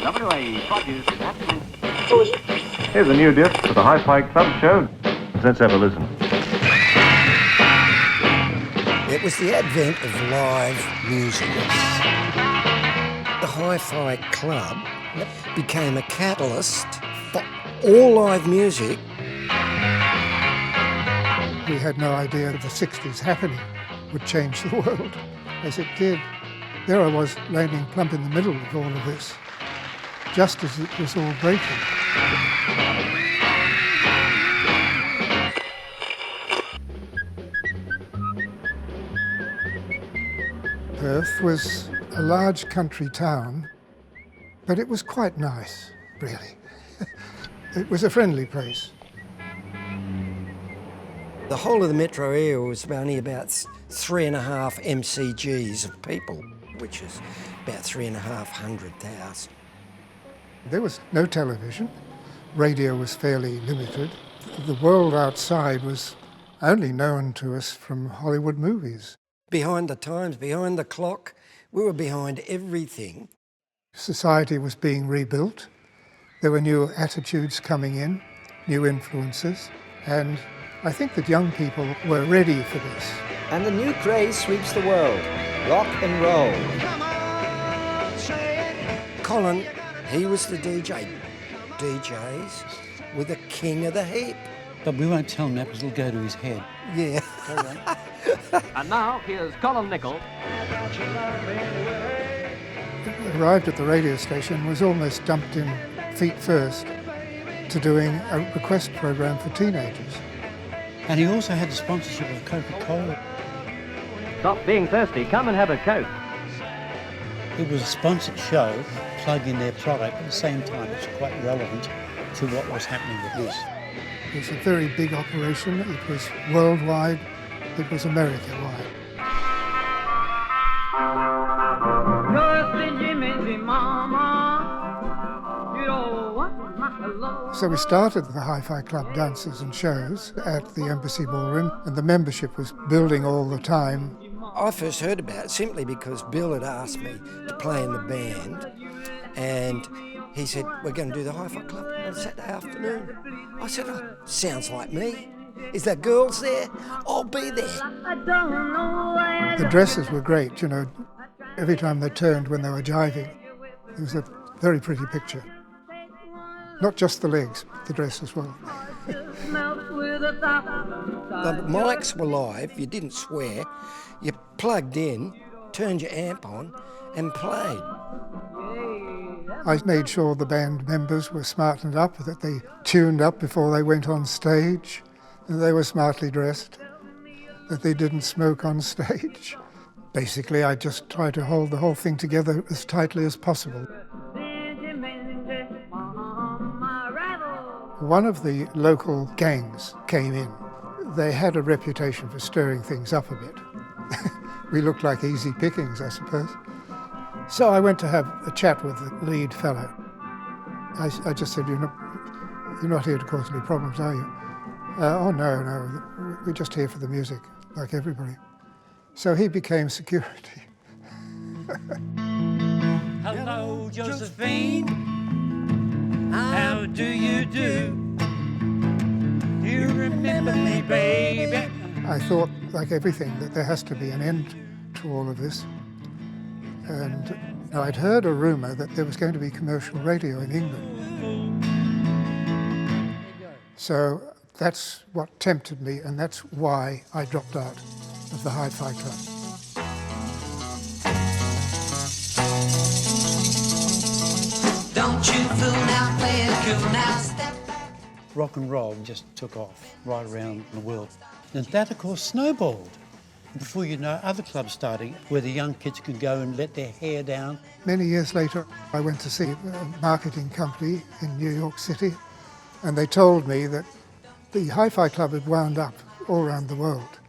WA produce happening. Here's a new disc for the HiFi Club show. Let's have a listen. It was the advent of live music. The HiFi Club became a catalyst for all live music. We had no idea that the 60s happening would change the world, as it did. There I was, landing plump in the middle of all of this, just as it was all breaking. Perth was a large country town, but it was quite nice, really. It was a friendly place. The whole of the metro area was only about 3.5 MCGs of people, which is about 3,500,000. There was no television. Radio was fairly limited. The world outside was only known to us from Hollywood movies. Behind the times, behind the clock, we were behind everything. Society was being rebuilt. There were new attitudes coming in, new influences, and I think that young people were ready for this. And the new craze sweeps the world, rock and roll. Colin, he was the DJ. DJs were the king of the heap. But we won't tell him that because it'll go to his head. Yeah. And now here's Colin Nichol. Arrived at the radio station, was almost dumped in feet first to doing a request program for teenagers. And he also had the sponsorship of Coca-Cola. Stop being thirsty, come and have a Coke. It was a sponsored show, plugging their product, but at the same time it's quite relevant to what was happening with this. It was a very big operation. It was worldwide. It was America-wide. So we started the HiFi Club dances and shows at the Embassy Ballroom, and the membership was building all the time. I first heard about it simply because Bill had asked me to play in the band, and he said, we're going to do the HiFi Club on Saturday afternoon. I said, oh, sounds like me. Is there girls there? I'll be there. The dresses were great, you know. Every time they turned when they were jiving, it was a very pretty picture. Not just the legs, the dress as well. The mics were live, you didn't swear. You plugged in, turned your amp on, and played. I made sure the band members were smartened up, that they tuned up before they went on stage, that they were smartly dressed, that they didn't smoke on stage. Basically, I just tried to hold the whole thing together as tightly as possible. One of the local gangs came in. They had a reputation for stirring things up a bit. We looked like easy pickings, I suppose. So I went to have a chat with the lead fellow. I just said, you're not here to cause any problems, are you? Oh, no, we're just here for the music, like everybody. So he became security. Hello, Josephine. How do you do? Do you remember me, baby? I thought, like everything, that there has to be an end to all of this. And I'd heard a rumour that there was going to be commercial radio in England. So that's what tempted me, and that's why I dropped out of the HiFi Club. Don't you fool now, play it cool now, step back. Rock and roll just took off right around the world. And that, of course, snowballed. Before you know, other clubs starting where the young kids could go and let their hair down. Many years later, I went to see a marketing company in New York City, and they told me that the HiFi Club had wound up all around the world,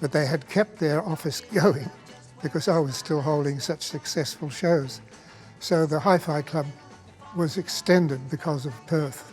but they had kept their office going because I was still holding such successful shows. So the HiFi Club was extended because of Perth.